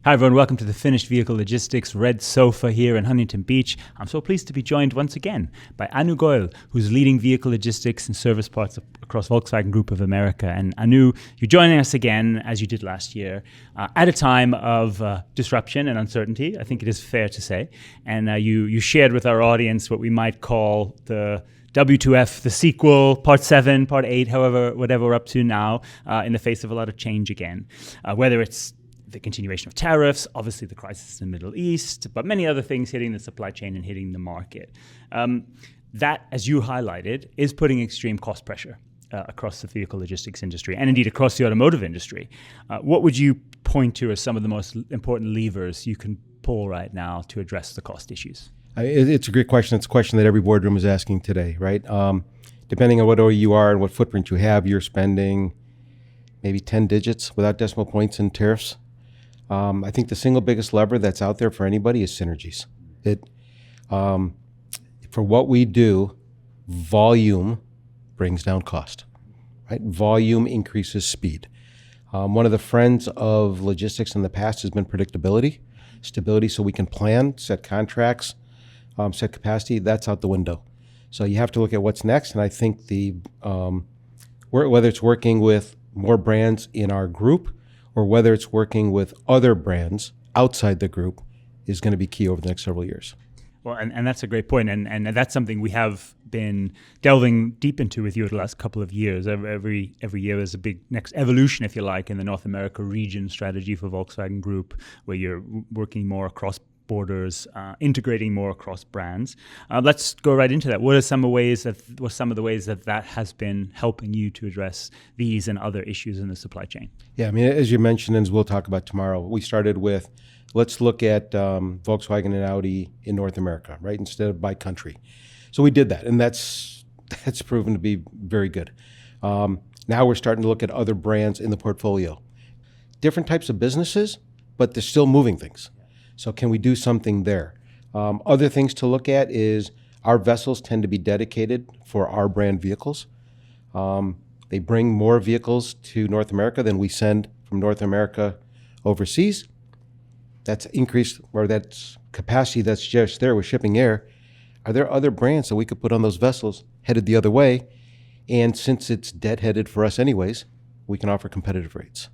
Hi everyone, welcome to the Finished Vehicle Logistics Red Sofa here in Huntington Beach. I'm so pleased to be joined once again by Goel, who's leading vehicle logistics and service parts across Volkswagen Group of America. And Anu, you're joining us again, as you did last year, at a time of disruption and uncertainty, I think it is fair to say. And you shared with our audience what we might call the W2F, the sequel, part 7, part 8, whatever we're up to now, in the face of a lot of change again. Whether it's the continuation of tariffs, obviously the crisis in the Middle East, but many other things hitting the supply chain and hitting the market. That, as you highlighted, is putting extreme cost pressure across the vehicle logistics industry and indeed across the automotive industry. What would you point to as some of the most important levers you can pull right now to address the cost issues? It's a great question. It's a question that every boardroom is asking today, right? Depending on what OE you are and what footprint you have, you're spending maybe 10 digits without decimal points in tariffs. I think the single biggest lever that's out there for anybody is synergies. For what we do, volume brings down cost, right? Volume increases speed. One of the friends of logistics in the past has been predictability, stability, so we can plan, set contracts, set capacity. That's out the window. So you have to look at what's next, and I think whether it's working with more brands in our group or whether it's working with other brands outside the group is going to be key over the next several years. Well, and that's a great point, and that's something we have been delving deep into with you the last couple of years. Every year there's a big next evolution, if you like, in the North America region strategy for Volkswagen Group, where you're working more across borders, integrating more across brands. Let's go right into that. What are some of the ways that has been helping you to address these and other issues in the supply chain? Yeah, I mean, as you mentioned, and as we'll talk about tomorrow, we started with, let's look at Volkswagen and Audi in North America, right, instead of by country. So we did that, and that's proven to be very good. Now we're starting to look at other brands in the portfolio. Different types of businesses, but they're still moving things. So can we do something there? Other things to look at is our vessels tend to be dedicated for our brand vehicles. They bring more vehicles to North America than we send from North America overseas. That's increased, or that's capacity that's just there with shipping air. Are there other brands that we could put on those vessels headed the other way? And since it's deadheaded for us anyways, we can offer competitive rates.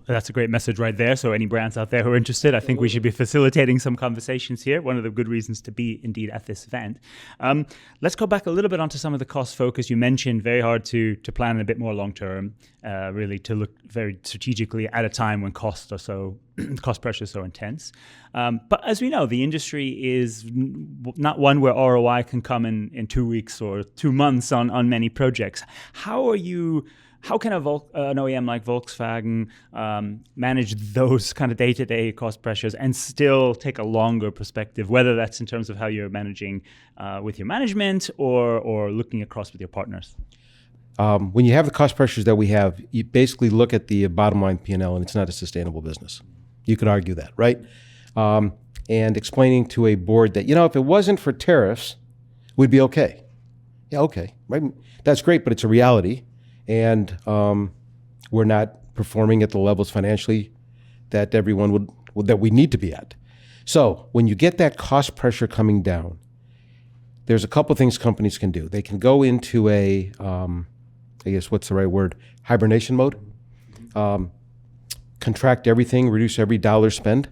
That's a great message right there. So any brands out there who are interested, I think we should be facilitating some conversations here. One of the good reasons to be indeed at this event. Let's go back a little bit onto some of the cost focus. You mentioned very hard to plan a bit more long term, really to look very strategically at a time when cost pressure is so intense. But as we know, the industry is not one where ROI can come in 2 weeks or 2 months on many projects. How can an OEM like Volkswagen manage those kind of day-to-day cost pressures and still take a longer perspective, whether that's in terms of how you're managing with your management or looking across with your partners? When you have the cost pressures that we have, you basically look at the bottom line P&L, and it's not a sustainable business. You could argue that, right? And explaining to a board that, if it wasn't for tariffs, we'd be okay. Yeah, okay, right? That's great, but it's a reality. And we're not performing at the levels financially that everyone that we need to be at. So when you get that cost pressure coming down, there's a couple things companies can do. They can go into a, hibernation mode, contract everything, reduce every dollar spend,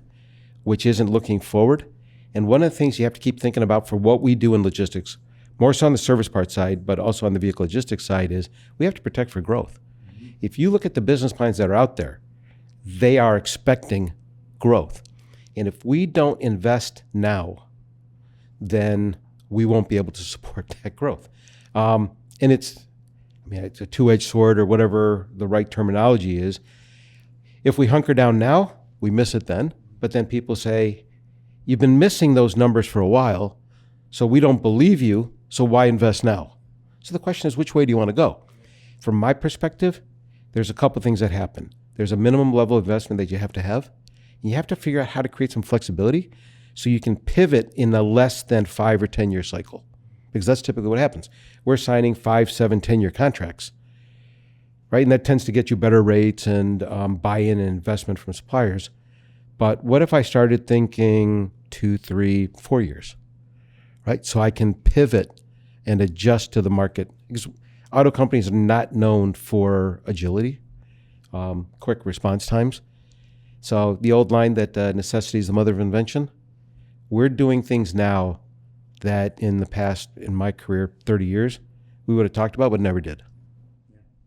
which isn't looking forward. And one of the things you have to keep thinking about for what we do in logistics, more so on the service part side, but also on the vehicle logistics side, is we have to protect for growth. If you look at the business plans that are out there, they are expecting growth. And if we don't invest now, then we won't be able to support that growth. And it's a two-edged sword, or whatever the right terminology is. If we hunker down now, we miss it then. But then people say, you've been missing those numbers for a while, so we don't believe you. So why invest now? So the question is, which way do you want to go? From my perspective, there's a couple things that happen. There's a minimum level of investment that you have to have. And you have to figure out how to create some flexibility so you can pivot in a less than 5 or 10 year cycle. Because that's typically what happens. We're signing 5, 7, 10-year contracts, right? And that tends to get you better rates and buy-in and investment from suppliers. But what if I started thinking 2, 3, 4 years, right? So I can pivot and adjust to the market. Because auto companies are not known for agility, quick response times. So the old line that necessity is the mother of invention, we're doing things now that in the past, in my career, 30 years, we would have talked about but never did.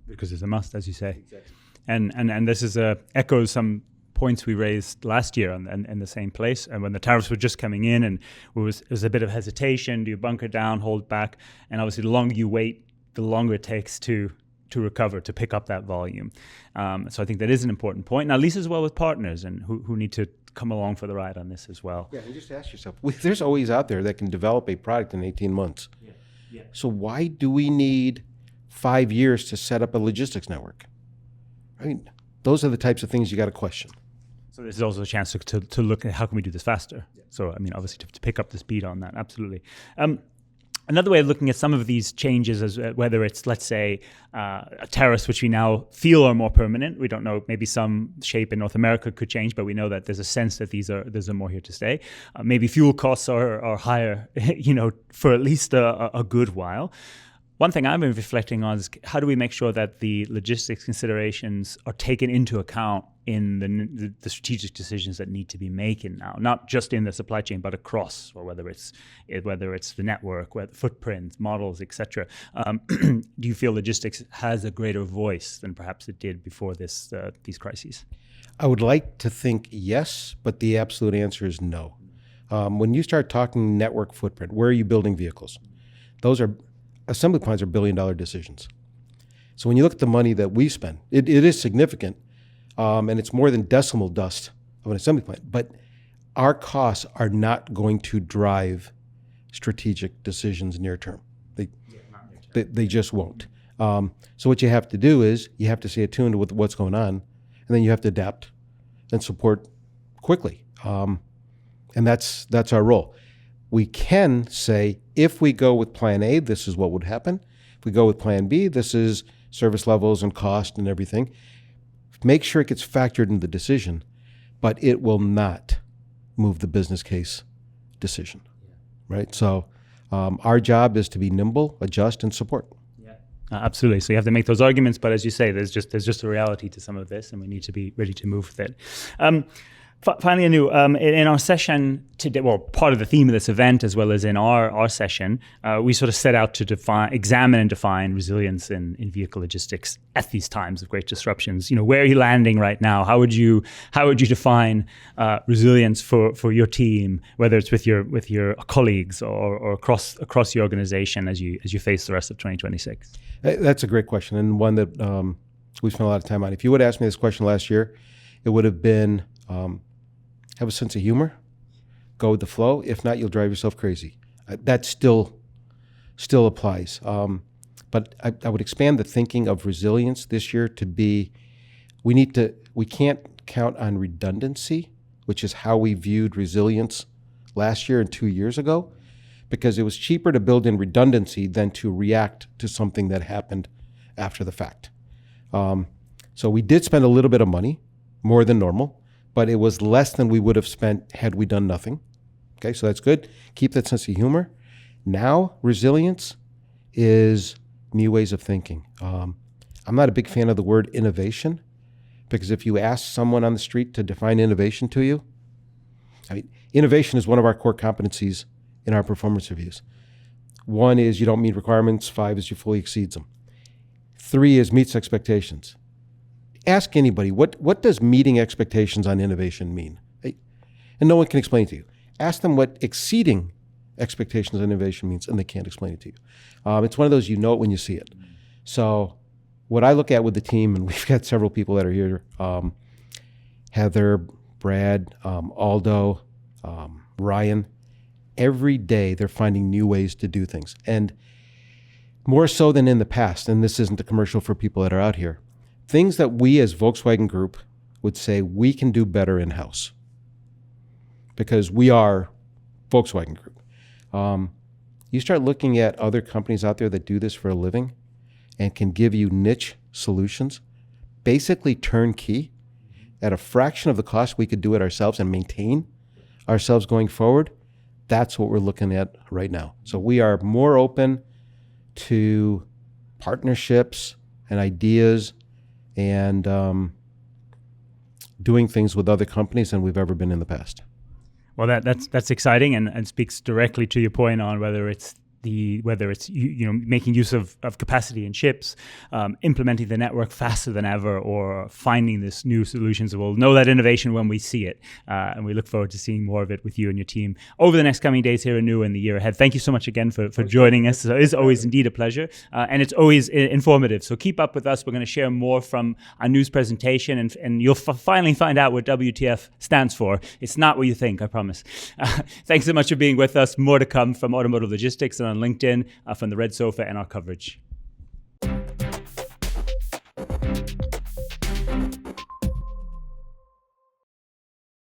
Because it's a must, as you say. Exactly. And this is echoes some points we raised last year in the same place, and when the tariffs were just coming in, and it was a bit of hesitation. Do you bunker down, hold back? And obviously the longer you wait, the longer it takes to recover, to pick up that volume. So I think that is an important point. Now, Lisa, as well with partners and who need to come along for the ride on this as well. Yeah, and just ask yourself, there's always out there that can develop a product in 18 months. Yeah. Yeah. So why do we need 5 years to set up a logistics network? I mean, those are the types of things you got to question. So this is also a chance to look at how can we do this faster. Yeah. So, I mean, obviously to pick up the speed on that, absolutely. Another way of looking at some of these changes is whether it's, let's say, tariffs, which we now feel are more permanent. We don't know, maybe some shape in North America could change, but we know that there's a sense that there's more here to stay. Maybe fuel costs are higher, for at least a good while. One thing I've been reflecting on is how do we make sure that the logistics considerations are taken into account in the strategic decisions that need to be making now, not just in the supply chain, but across, or whether it's the network, footprints, models, etc. Do you feel logistics has a greater voice than perhaps it did before these crises? I would like to think yes, but the absolute answer is no. When you start talking network footprint, where are you building vehicles? Assembly plants are billion-dollar decisions. So when you look at the money that we spend, it is significant, and it's more than decimal dust of an assembly plant. But our costs are not going to drive strategic decisions near term. They just won't. So what you have to do is you have to stay attuned with what's going on, and then you have to adapt and support quickly. And that's our role. We can say, if we go with plan A, this is what would happen. If we go with plan B, this is service levels and cost and everything. Make sure it gets factored in the decision, but it will not move the business case decision, right? So our job is to be nimble, adjust, and support. Yeah, absolutely. So you have to make those arguments, but as you say, there's just a reality to some of this, and we need to be ready to move with it. Finally, Anu, in our session today, well, part of the theme of this event, as well as in our session, we sort of set out to examine and define resilience in vehicle logistics at these times of great disruptions. Where are you landing right now? How would you define resilience for your team, whether it's with your colleagues or across the organization as you face the rest of 2026? That's a great question, and one that we spent a lot of time on. If you would ask me this question last year, it would have been, have a sense of humor, go with the flow. If not, you'll drive yourself crazy. That still applies. But I would expand the thinking of resilience this year to be, we can't count on redundancy, which is how we viewed resilience last year and 2 years ago, because it was cheaper to build in redundancy than to react to something that happened after the fact. So we did spend a little bit of money, more than normal, but it was less than we would have spent had we done nothing. Okay, so that's good. Keep that sense of humor. Now, resilience is new ways of thinking. I'm not a big fan of the word innovation, because if you ask someone on the street to define innovation to you, innovation is one of our core competencies in our performance reviews. 1 is you don't meet requirements. 5 is you fully exceeds them. 3 is meets expectations. Ask anybody, what does meeting expectations on innovation mean? And no one can explain it to you. Ask them what exceeding expectations on innovation means, and they can't explain it to you. It's one of those, you know it when you see it. So what I look at with the team, and we've got several people that are here, Heather, Brad, Aldo, Ryan, every day they're finding new ways to do things. And more so than in the past, and this isn't a commercial for people that are out here, things that we as Volkswagen Group would say we can do better in-house, because we are Volkswagen Group. You start looking at other companies out there that do this for a living and can give you niche solutions, basically turnkey, at a fraction of the cost we could do it ourselves and maintain ourselves going forward, that's what we're looking at right now. So we are more open to partnerships and ideas and doing things with other companies than we've ever been in the past. Well, that's exciting and speaks directly to your point on whether it's making use of capacity in ships, implementing the network faster than ever, or finding this new solutions. We'll know that innovation when we see it, and we look forward to seeing more of it with you and your team over the next coming days here in New and the year ahead. Thank you so much again for joining us. It is always indeed a pleasure, and it's always informative. So keep up with us. We're going to share more from our news presentation, and you'll finally find out what WTF stands for. It's not what you think, I promise. Thanks so much for being with us. More to come from Automotive Logistics and on LinkedIn from the Red Sofa and our coverage.